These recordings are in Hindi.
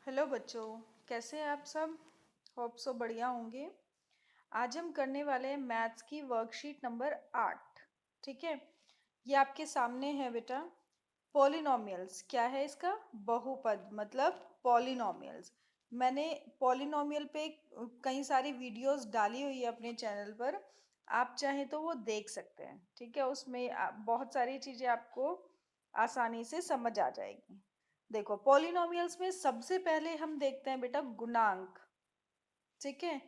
हेलो बच्चों, कैसे हैं आप सब? होप सो बढ़िया होंगे। आज हम करने वाले हैं मैथ्स की वर्कशीट नंबर 8। ठीक है, ये आपके सामने है बेटा। पॉलिनॉमियल्स क्या है इसका? बहुपद मतलब पॉलिनॉमियल्स। मैंने पॉलिनॉमियल पे कई सारी वीडियोस डाली हुई है अपने चैनल पर। आप चाहें तो वो देख सकते हैं। ठीक है, उसमें बहुत सारी चीजें आपको आसानी से समझ आ जाएगी। देखो, पॉलिनॉमियल्स में सबसे पहले हम देखते हैं बेटा गुणांक। ठीक है,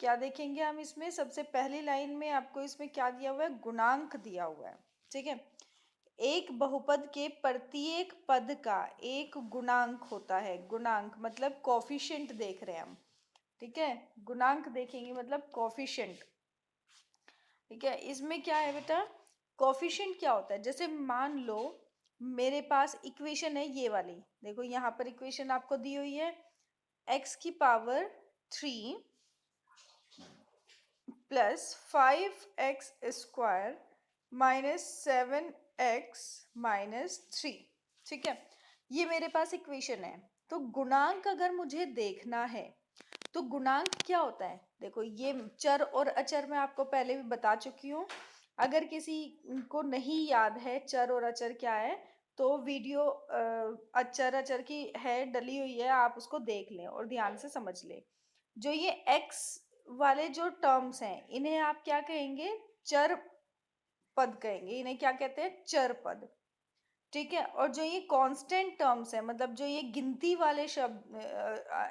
क्या देखेंगे हम इसमें? सबसे पहली लाइन में आपको इसमें क्या दिया हुआ है? गुणांक दिया हुआ है। ठीक है, एक बहुपद के प्रत्येक पद का एक गुणांक होता है। गुणांक मतलब कोफिशिएंट देख रहे हैं हम। ठीक है, गुणांक देखेंगे मतलब कोफिशिएंट। ठीक है, इसमें क्या है बेटा? कोफिशिएंट क्या होता है? जैसे मान लो मेरे पास इक्वेशन है ये वाली। देखो यहाँ पर इक्वेशन आपको दी हुई है, x की power 3 plus 5x² minus 7x minus 3। ठीक है, ये मेरे पास इक्वेशन है। तो गुणांक अगर मुझे देखना है तो गुणांक क्या होता है? देखो, ये चर और अचर मैं आपको पहले भी बता चुकी हूँ। अगर किसी को नहीं याद है चर और अचर क्या है, तो वीडियो अचर अचर की है डली हुई है, आप उसको देख लें और ध्यान से समझ लें। जो ये एक्स वाले जो टर्म्स हैं, इन्हें आप क्या कहेंगे? चर पद कहेंगे। इन्हें क्या कहते हैं? चर पद। ठीक है, और जो ये कांस्टेंट टर्म्स है, मतलब जो ये गिनती वाले शब्द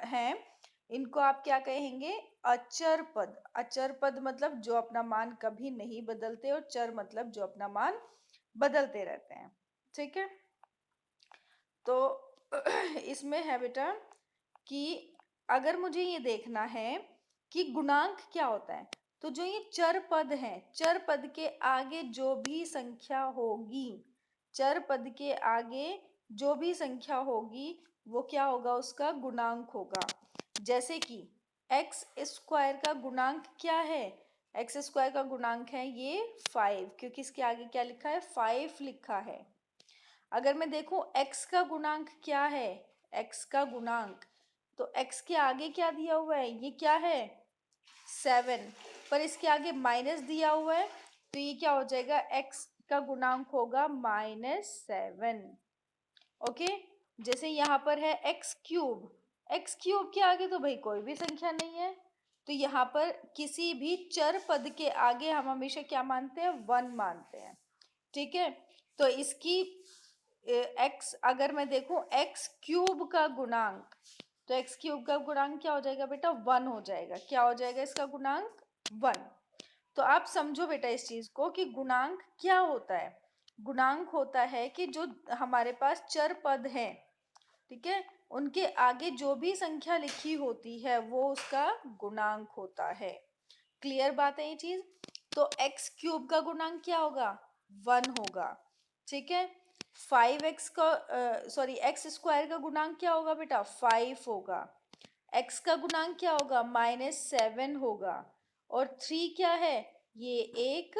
हैं, इनको आप क्या कहेंगे? अचर पद। अचर पद मतलब जो अपना मान कभी नहीं बदलते, और चर मतलब जो अपना मान बदलते रहते हैं। ठीक है, तो इसमें है बेटा कि अगर मुझे ये देखना है कि गुणांक क्या होता है, तो जो ये चर पद है, चर पद के आगे जो भी संख्या होगी, चर पद के आगे जो भी संख्या होगी वो क्या होगा? उसका गुणांक होगा। जैसे कि एक्स स्क्वायर का गुणांक क्या है? एक्स स्क्वायर का गुणांक है ये 5, क्योंकि इसके आगे क्या लिखा है? 5 लिखा है। अगर मैं देखूं x का गुणांक क्या है, x का गुणांक, तो x के आगे क्या दिया हुआ है? ये क्या है? 7, पर इसके आगे माइनस दिया हुआ है, तो ये क्या हो जाएगा? x का गुणांक होगा -7। ओके, जैसे यहाँ पर है एक्स क्यूब। एक्स क्यूब के आगे तो भाई कोई भी संख्या नहीं है, तो यहाँ पर किसी भी चर पद के आगे हम हमेशा क्या मानते हैं? 1 मानते हैं। ठीक है, तो इसकी एक्स अगर मैं देखूं एक्स क्यूब का गुणांक, तो एक्स क्यूब का गुणांक क्या हो जाएगा बेटा? 1 हो जाएगा। क्या हो जाएगा इसका गुणांक? 1। तो आप समझो बेटा इस चीज को कि गुणांक क्या होता है। गुणांक होता है कि जो हमारे पास चर पद है, ठीक है, उनके आगे जो भी संख्या लिखी होती है वो उसका गुणांक होता है। क्लियर बात है ये चीज? तो एक्स क्यूब का गुणांक क्या होगा? 1 होगा। ठीक है, 5x का सॉरी एक्स स्क्वायर का गुणांक क्या होगा बेटा? 5 होगा। x का गुणांक क्या होगा? -7 होगा। और 3 क्या है? ये एक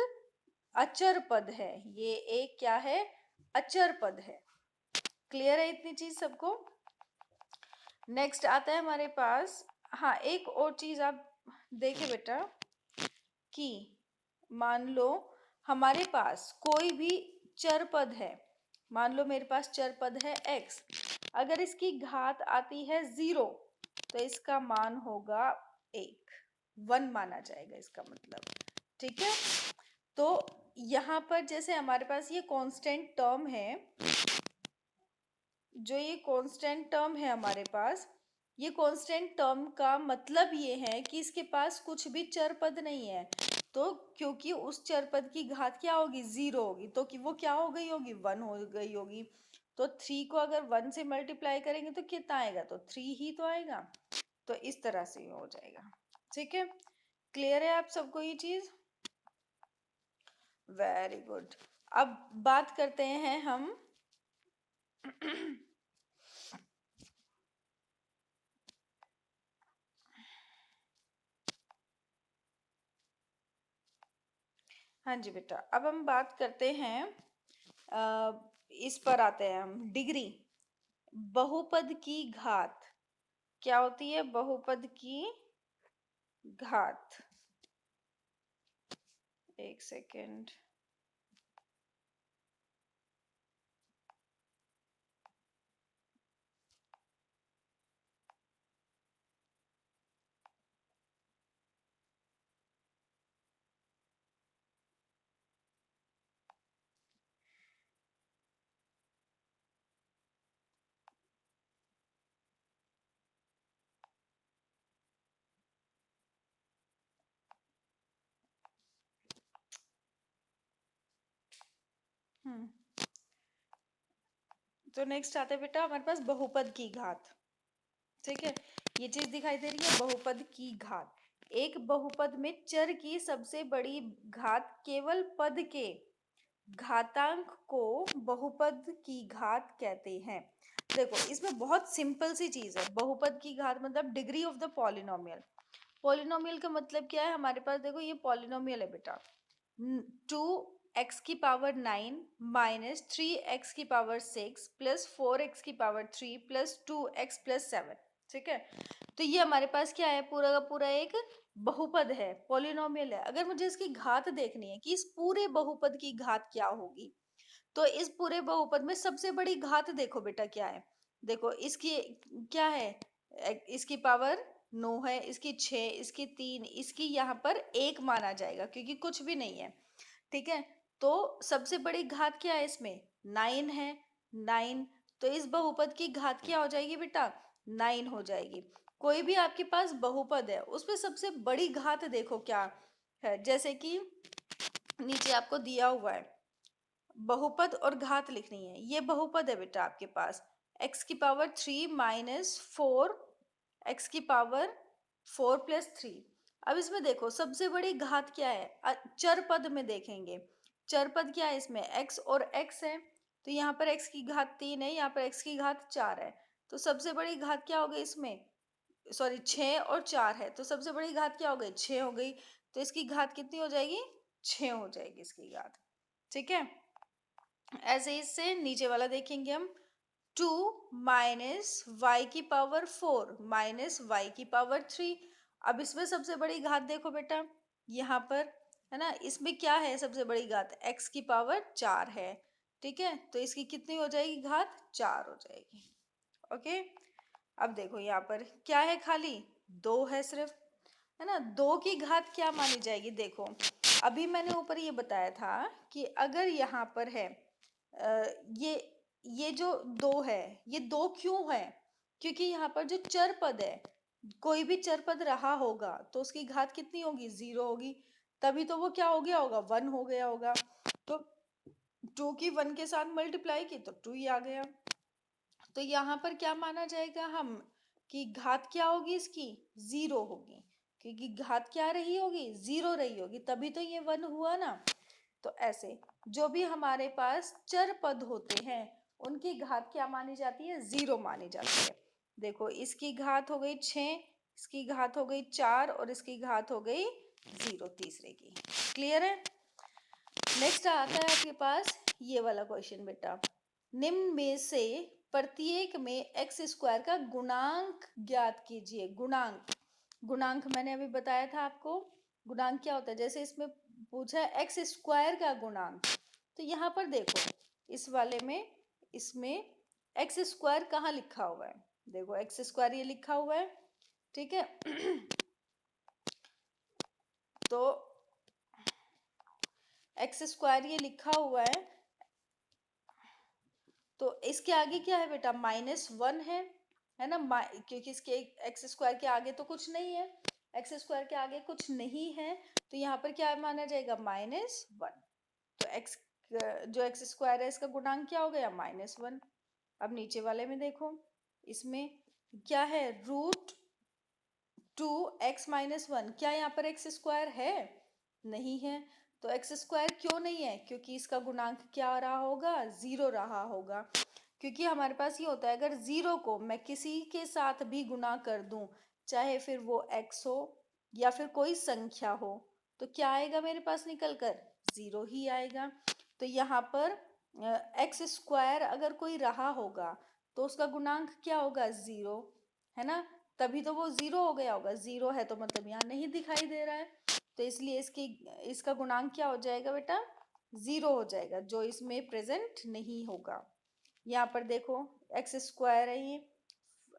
अचर पद है। ये एक क्या है? अचर पद है। क्लियर है इतनी चीज सबको? नेक्स्ट आता है हमारे पास, हाँ, एक और चीज आप देखे बेटा कि मान लो हमारे पास कोई भी चर पद है। मान लो मेरे पास चर पद है x, अगर इसकी घात आती है 0, तो इसका मान होगा 1, 1 माना जाएगा इसका मतलब। ठीक है, तो यहाँ पर जैसे हमारे पास ये कांस्टेंट टर्म है, जो ये कांस्टेंट टर्म है हमारे पास, ये कांस्टेंट टर्म का मतलब ये है कि इसके पास कुछ भी चर पद नहीं है। तो क्योंकि उस चर पद की घात क्या होगी? 0 होगी, तो कि वो क्या हो गई होगी? 1 हो गई होगी। तो 3 को अगर 1 से मल्टीप्लाई करेंगे तो कितना आएगा? तो 3 ही तो आएगा। तो इस तरह से हो जाएगा। ठीक है, क्लियर है आप सबको ये चीज? Very good. अब बात करते हैं हम हाँ जी बेटा, अब हम बात करते हैं इस पर आते हैं हम, डिग्री। बहुपद की घात क्या होती है बहुपद की घात? एक सेकेंड। हम्म तो नेक्स्ट आता है बेटा हमारे पास बहुपद की घात। ठीक है, ये चीज दिखाई दे रही है बहुपद की घात। एक बहुपद में चर की सबसे बड़ी घात केवल पद के घातांक को बहुपद की घात कहते हैं। देखो इसमें बहुत सिंपल सी चीज है। बहुपद की घात मतलब degree of the polynomial. Polynomial का मतलब क्या है? हमारे पास देखो ये पॉलिनोमियल है बेटा। 2x⁴ minus 3x⁴ plus 4x⁴ plus 2x+7। ठीक है, तो ये हमारे पास क्या है? पूरा का पूरा एक बहुपद है, पॉलिनोमियल है। अगर मुझे इसकी घात देखनी है कि इस पूरे बहुपद की घात क्या होगी, तो इस पूरे बहुपद में सबसे बड़ी घात देखो बेटा क्या है। देखो इसकी क्या है? इसकी पावर 9 है, इसकी 6, इसकी 3, इसकी यहाँ पर 1 माना जाएगा क्योंकि कुछ भी नहीं है। ठीक है, तो सबसे बड़ी घात क्या है इसमें? 9 है। 9, तो इस बहुपद की घात क्या हो जाएगी बेटा? 9 हो जाएगी। कोई भी आपके पास बहुपद है उसमें सबसे बड़ी घात देखो क्या है। जैसे कि नीचे आपको दिया हुआ है, बहुपद और घात लिखनी है। ये बहुपद है बेटा आपके पास, x⁴ माइनस 4 x⁴ प्लस 3। अब इसमें देखो सबसे बड़ी घात क्या है? चर पद में देखेंगे। चर पद क्या है इसमें? x और x है, तो यहाँ पर x की घात 3 है, यहाँ पर x की घात 4 है। तो सबसे बड़ी घात क्या हो गई इसमें? सॉरी 6 और 4 है, तो सबसे बड़ी घात क्या हो गई? 6 हो गई। तो इसकी घात कितनी हो जाएगी? 6 हो जाएगी इसकी घात। ठीक है, ऐसे इससे नीचे वाला देखेंगे हम। 2 माइनस y⁴ माइनस y⁴ अब इसमें सबसे बड़ी घात देखो बेटा यहाँ पर, है ना? इसमें क्या है सबसे बड़ी घात? x⁴ है। ठीक है, तो इसकी कितनी हो जाएगी घात? 4 हो जाएगी। ओके, अब देखो यहाँ पर क्या है? खाली 2 है सिर्फ, है ना? 2 की घात क्या मानी जाएगी? देखो अभी मैंने ऊपर ये बताया था कि अगर यहाँ पर है ये जो 2 है, ये 2 क्यों है? क्योंकि यहाँ पर जो चर पद है, कोई भी चर पद रहा होगा तो उसकी घात कितनी होगी? 0 होगी। तभी तो वो क्या हो गया होगा? 1 हो गया होगा। तो 2 की 1 के साथ मल्टीप्लाई की तो 2 ही आ गया। तो यहाँ पर क्या माना जाएगा हम कि घात क्या होगी इसकी? 0 होगी, क्योंकि घात क्या रही होगी? 0 रही होगी, तभी तो ये 1 हुआ ना। तो ऐसे जो भी हमारे पास चर पद होते हैं उनकी घात क्या मानी जाती है? 0 मानी जाती है। देखो इसकी घात हो गई 6, इसकी घात हो गई 4 और इसकी घात हो गई 0 तीसरे की। क्लियर है? नेक्स्ट आता है आपके पास ये वाला क्वेश्चन बेटा। निम्न में से प्रत्येक में x² का गुणांक ज्ञात कीजिए। गुणांक, गुणांक मैंने अभी बताया था आपको। गुणांक क्या होता है? जैसे इसमें पूछा है x² का गुणांक, तो यहाँ पर देखो इस वाले में, इसमें x² कहाँ लिखा हुआ है? देखो x² ये लिखा हुआ है। ठीक है तो x² ये लिखा हुआ है, तो इसके आगे क्या है बेटा? -1 है ना? क्योंकि इसके x² के आगे तो कुछ नहीं है, x² के आगे कुछ नहीं है, तो यहाँ पर क्या माना जाएगा? -1। तो x जो x² है इसका गुणांक क्या हो गया? -1। अब नीचे वाले में देखो, इसमें क्या है? √2x−1। क्या यहाँ पर x² है? नहीं है। तो x² क्यों नहीं है? क्योंकि इसका गुणांक क्या रहा होगा? 0 रहा होगा। क्योंकि हमारे पास ये होता है, अगर 0 को मैं किसी के साथ भी गुणा कर दूं, चाहे फिर वो x हो या फिर कोई संख्या हो, तो क्या आएगा मेरे पास निकल कर? 0 ही आएगा। तो यहाँ पर x² अगर कोई रहा होगा तो उसका गुणांक क्या होगा? 0, है ना? तभी तो वो 0 हो गया होगा। 0 है तो मतलब यहाँ नहीं दिखाई दे रहा है, तो इसलिए इसका गुणांक क्या हो जाएगा बेटा? 0 हो जाएगा, जो इसमें प्रेजेंट नहीं होगा। यहाँ पर देखो एक्स स्क्वायर है, ये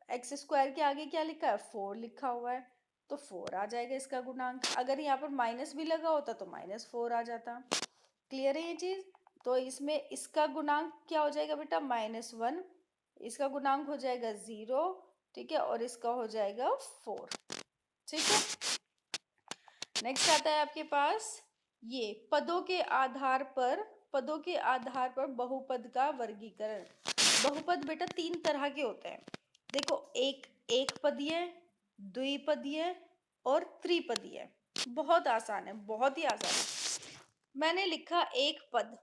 एक्स स्क्वायर के आगे क्या लिखा है? 4 लिखा हुआ है, तो 4 आ जाएगा इसका गुणांक। अगर यहाँ पर माइनस भी लगा होता तो -4 आ जाता। क्लियर है ये चीज? तो इसमें इसका गुणांक क्या हो जाएगा बेटा? -1, इसका गुणांक हो जाएगा 0, ठीक है, और इसका हो जाएगा 4। ठीक है, नेक्स्ट आता है आपके पास ये पदों के आधार पर बहुपद का वर्गीकरण। बहुपद बेटा 3 तरह के होते हैं। देखो, एक पदीय, द्विपदीय और त्रिपदीय। बहुत आसान है, बहुत ही आसान है। मैंने लिखा एक पद,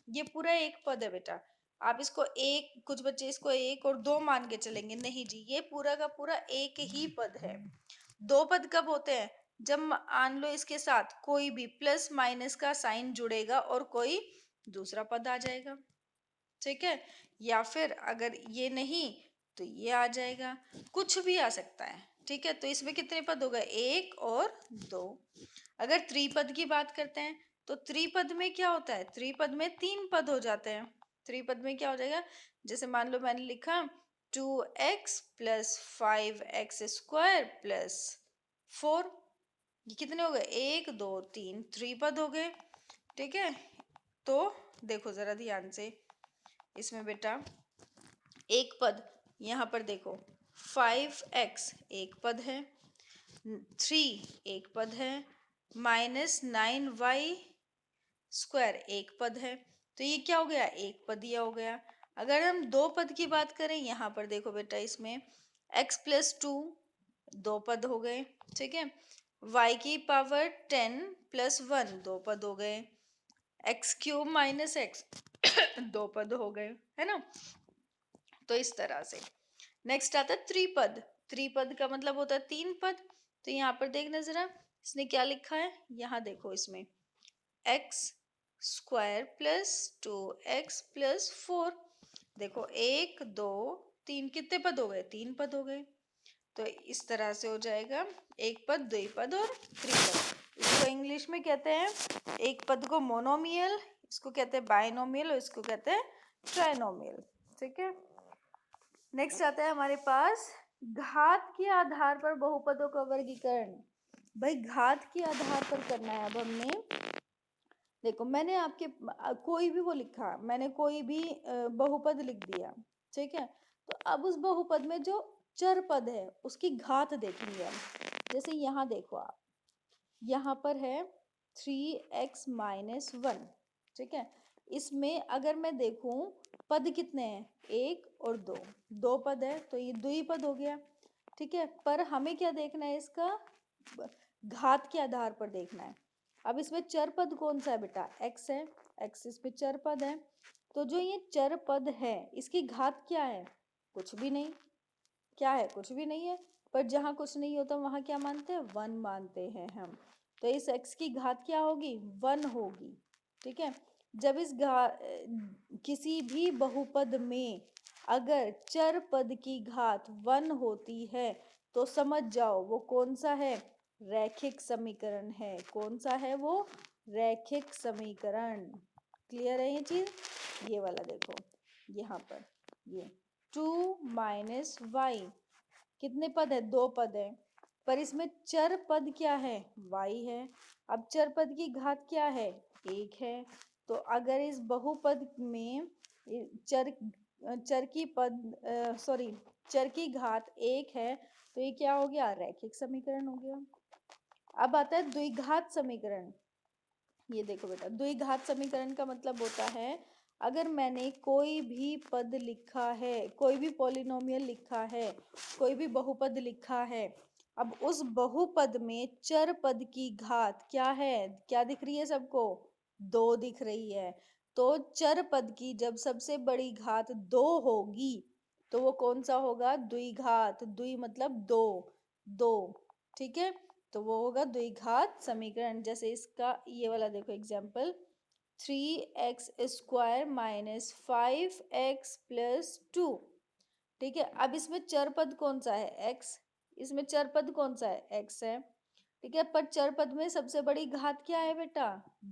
ये पूरा एक पद है बेटा। आप इसको एक, कुछ बच्चे इसको 1 और 2 मान के चलेंगे, नहीं जी, ये पूरा का पूरा एक ही पद है। 2 पद कब होते हैं? जब मान लो इसके साथ कोई भी प्लस माइनस का साइन जुड़ेगा और कोई दूसरा पद आ जाएगा, ठीक है, या फिर अगर ये नहीं तो ये आ जाएगा, कुछ भी आ सकता है, ठीक है। तो इसमें कितने पद हो गए? 1 और 2। अगर त्रिपद की बात करते हैं तो त्रिपद में क्या होता है? त्रिपद में 3 पद हो जाते हैं। त्रिपद में क्या हो जाएगा? जैसे मान लो मैंने लिखा 2x plus 5x square plus 4, ये कितने हो गए? 1 2 3 त्रिपद हो गए, ठीक है। तो देखो जरा ध्यान से, इसमें बेटा एक पद, यहाँ पर देखो 5x एक पद है, 3 एक पद है, -9y स्क्वायर एक पद है, तो ये क्या हो गया? एक पदीय हो गया। अगर हम 2 पद की बात करें, यहाँ पर देखो बेटा, इसमें x प्लस 2 2 पद हो गए, ठीक है, y की पावर 10 प्लस 1 2 पद हो गए, एक्स क्यूब माइनस एक्स 2 पद हो गए, है ना। तो इस तरह से नेक्स्ट आता है त्रिपद। त्रिपद का मतलब होता है 3 पद। तो यहाँ पर देखना जरा, इसने क्या लिखा है, यहाँ देखो, इसमें x square plus 2x plus 4, देखो 1 2 3, कितने पद हो गए? 3 पद हो गए। तो इस तरह से हो जाएगा एक पद, द्विपद और त्रिपद। इसको इंग्लिश में कहते हैं, एक पद को मोनोमियल, इसको कहते हैं बाइनोमियल और इसको कहते हैं ट्राइनोमियल, ठीक है। नेक्स्ट आता है हमारे पास घात के आधार पर बहुपदों का वर्गीकरण। भाई घात के आधार पर करना है। अब हमने देखो, मैंने आपके कोई भी वो लिखा, मैंने कोई भी बहुपद लिख दिया, ठीक है। तो अब उस बहुपद में जो चर पद है उसकी घात देखेंगे हम। जैसे यहाँ देखो आप, यहाँ पर है 3x माइनस 1, ठीक है। इसमें अगर मैं देखूं पद कितने हैं? 1 और 2, 2 पद है, तो ये द्विपद हो गया, ठीक है। पर हमें क्या देखना है? इसका घात के आधार पर देखना है। अब इसमें चर पद कौन सा है बेटा? x है, x इसमें चर पद है। तो जो ये चर पद है इसकी घात क्या है? कुछ भी नहीं। क्या है? कुछ भी नहीं है। पर जहाँ कुछ नहीं होता वहां क्या मानते हैं? 1 मानते हैं हम। तो इस x की घात क्या होगी? 1 होगी, ठीक है। जब किसी भी बहुपद में अगर चर पद की घात 1 होती है तो समझ जाओ वो कौन सा है? रैखिक समीकरण है। कौन सा है वो? रैखिक समीकरण। क्लियर है ये चीज? ये वाला देखो, यहाँ पर ये 2 माइनस वाई, कितने पद है? 2 पद है, पर इसमें चर पद क्या है? y है। अब चर पद की घात क्या है? 1 है। तो अगर इस बहुपद में चर चर की पद सॉरी चर की घात 1 है तो ये क्या हो गया? रैखिक समीकरण हो गया। अब आता है द्विघात समीकरण। ये देखो बेटा, द्विघात समीकरण का मतलब होता है अगर मैंने कोई भी पद लिखा है, कोई भी पॉलिनोमियल लिखा है, कोई भी बहुपद लिखा है, अब उस बहुपद में चर पद की घात क्या है? क्या दिख रही है सबको? 2 दिख रही है। तो चर पद की जब सबसे बड़ी घात 2 होगी तो वो कौन सा होगा? द्विघात। द्वि मतलब 2, 2, ठीक है। तो वो होगा द्विघात समीकरण। जैसे इसका ये वाला देखो example, 3x square minus 5x plus 2, ठीक है। अब इसमें चर पद कौन सा है? x, इसमें चर पद कौन सा है? x है, ठीक है। पर चर पद में सबसे बड़ी घात क्या है बेटा?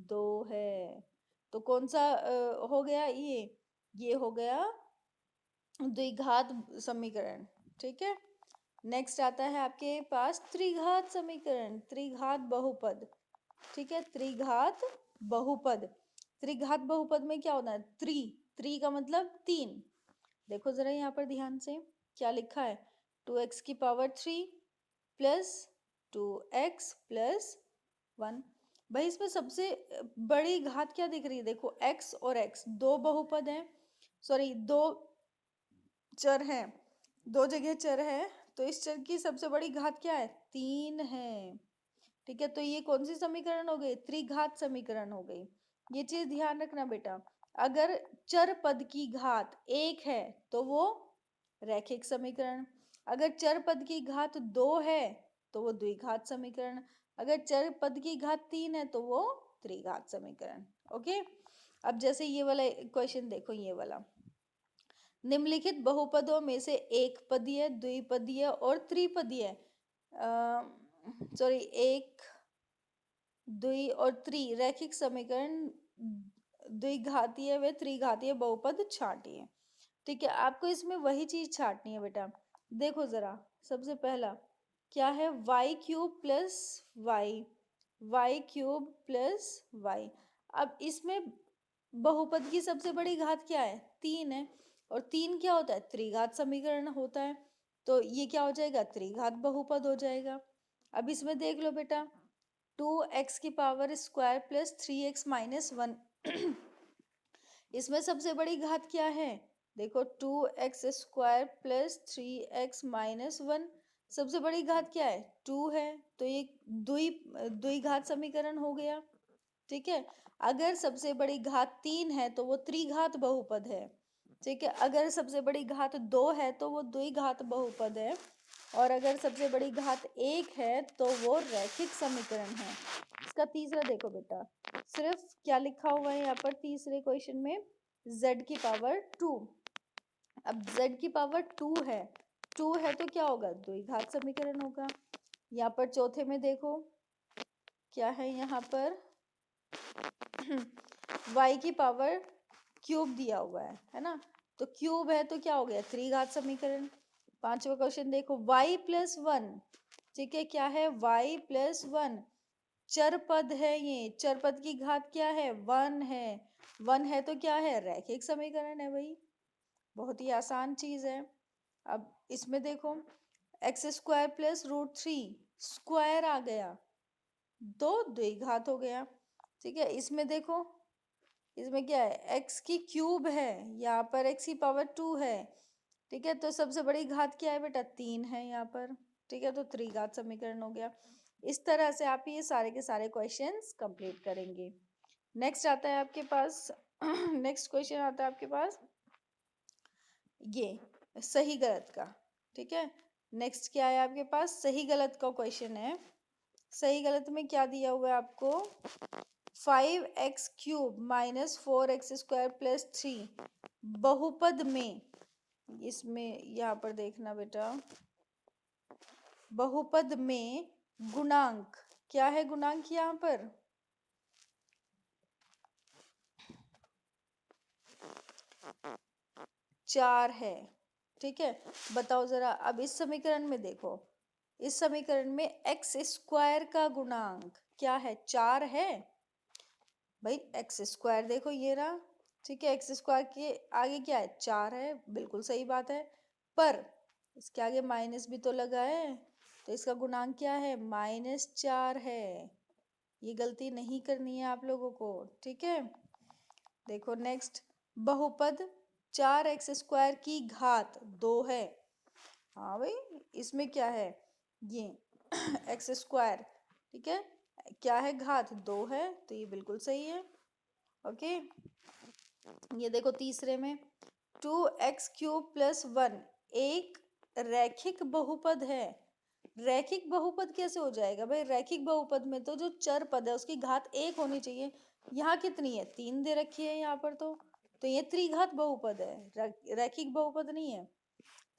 2 है। तो कौन सा हो गया? ये हो गया द्विघात समीकरण, ठीक है। नेक्स्ट आता है आपके पास त्रिघात समीकरण, त्रिघात बहुपद, ठीक है। त्रिघात बहुपद, त्रिघात बहुपद में क्या होता है? त्रि का मतलब 3। देखो जरा यहाँ पर ध्यान से क्या लिखा है, 2x की पावर 3 प्लस 2x प्लस 1। भाई इसमें सबसे बड़ी घात क्या दिख रही है? देखो x और x दो बहुपद हैं, सॉरी दो चर हैं, दो जगह चर है, तो इस चर की सबसे बड़ी घात क्या है? 3 है, ठीक है। तो ये कौन सी समीकरण हो गई? त्रिघात समीकरण हो गई। ये चीज ध्यान रखना बेटा, अगर चर पद की घात 1 है तो वो रैखिक समीकरण, अगर चर पद की घात 2 है तो वो द्विघात समीकरण, अगर चर पद की घात 3 है तो वो त्रिघात समीकरण। ओके, अब जैसे ये वाला क्वेश्चन देखो, ये वाला, निम्नलिखित बहुपदों में से एक पदीय, द्विपदीय और त्रिपदीय, सॉरी एक, द्वि और त्रि रैखिक समीकरण द्विघातीय व त्रिघातीय बहुपद छांटिए, ठीक है। आपको इसमें वही चीज छांटनी है बेटा। देखो जरा, सबसे पहला क्या है? y cube plus y cube plus y। अब इसमें बहुपद की सबसे बड़ी घात क्या है? 3 है, और 3 क्या होता है? त्रिघात समीकरण होता है, तो ये क्या हो जाएगा? त्रिघात बहुपद हो जाएगा। अब इसमें देख लो बेटा, 2x की power square plus 3x minus 1 इसमें सबसे बड़ी घात क्या है? देखो 2x square plus 3x minus 1, सबसे बड़ी घात क्या है? 2 है, तो ये द्विघात समीकरण हो गया, ठीक है। अगर सबसे बड़ी घात 3 है तो वो त्रिघात बहुपद है, ठीक है। अगर सबसे बड़ी घात 2 है तो वो द्विघात बहुपद है, और अगर सबसे बड़ी घात 1 है तो वो रैखिक समीकरण है। इसका तीसरा देखो बेटा, सिर्फ क्या लिखा हुआ है यहाँ पर तीसरे क्वेश्चन में? z की पावर 2। अब z की पावर 2 है, 2 है तो क्या होगा? द्विघात समीकरण होगा। यहाँ पर चौथे में देखो क्या है, यहाँ पर y की पावर क्यूब दिया हुआ है ना, तो क्यूब है तो क्या हो गया? त्रिघात समीकरण। पांचवा क्वेश्चन देखो, y प्लस 1, ठीक है। क्या है? y प्लस 1 चर पद है, ये चर पद की घात क्या है? 1 है, 1 है तो क्या है? रैखिक समीकरण है भाई, बहुत ही आसान चीज है। अब इसमें देखो, x square plus root 3 square आ गया, दो द्विघात हो गया, ठीक है। इसमें देखो, इसमें क्या है? x की क्यूब है, यहाँ पर x की पावर 2 है, ठीक है। तो सबसे बड़ी घात क्या है बेटा? 3 है यहाँ पर, ठीक है। तो त्रिघात समीकरण हो गया। इस तरह से आप ये सारे के सारे क्वेश्चंस कंप्लीट करेंगे। नेक्स्ट आता है आपके पास नेक्स्ट क्वेश्चन आता है आपके पास ये सही गलत का, ठीक है। नेक्स्ट क्या है आपके पास? सही गलत का क्वेश्चन है। सही गलत में क्या दिया हुआ है आपको? 5x cube minus 4x square plus 3 बहुपद में, इसमें यहाँ पर देखना बेटा, बहुपद में गुणांक क्या है? गुणांक यहाँ पर 4 है, ठीक है। बताओ जरा, अब इस समीकरण में देखो, इस समीकरण में एक्स स्क्वायर का गुणांक क्या है? 4 है भाई। एक्स स्क्वायर देखो ये रहा, ठीक है। एक्स स्क्वायर के आगे क्या है? 4 है, बिल्कुल सही बात है। पर इसके आगे माइनस भी तो लगा है, तो इसका गुणांक क्या है? -4 है। ये गलती नहीं करनी है आप लोगों को, ठीक है। देखो नेक्स्ट, बहुपद 4x स्क्वायर की घात 2 है। हाँ भाई, इसमें क्या है? ये एक्स स्क्वायर, ठीक है। क्या है? घात 2 है, तो ये बिल्कुल सही है। ओके, ये देखो तीसरे में 2x क्यूब प्लस 1 एक रैखिक बहुपद है। रैखिक बहुपद कैसे हो जाएगा भाई? रैखिक बहुपद में तो जो चर पद है उसकी घात 1 होनी चाहिए, यहाँ कितनी है? 3 दे रखी है यहाँ पर, तो ये त्रिघात बहुपद है, रैखिक बहुपद नहीं है,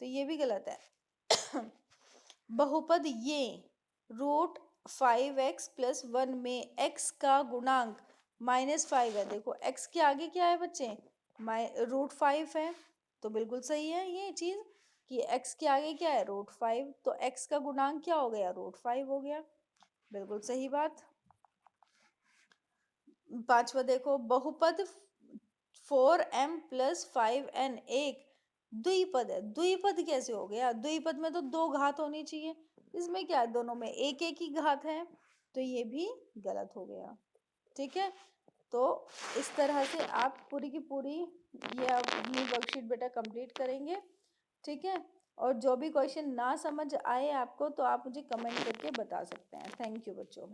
तो ये भी गलत है। बहुपद ये √5x + 1 में x का गुणांक -5 है। देखो x के आगे क्या है बच्चे, √5 है, तो बिल्कुल सही है ये चीज कि x के आगे क्या है, √5, तो x का गुणांक क्या हो गया, √5 हो गया। बिल्कुल सही बात। पांचवा देखो, बहुपद 4m + 5n एक द्विपद है। द्विपद कैसे हो गया, द्विपद में तो दो घात होनी चाहिए, इसमें क्या है, दोनों में एक एक ही घात है, तो ये भी गलत हो गया। ठीक है, तो इस तरह से आप पूरी की पूरी ये अपनी वर्कशीट बेटा कंप्लीट करेंगे। ठीक है, और जो भी क्वेश्चन ना समझ आए आपको तो आप मुझे कमेंट करके बता सकते हैं। थैंक यू बच्चों।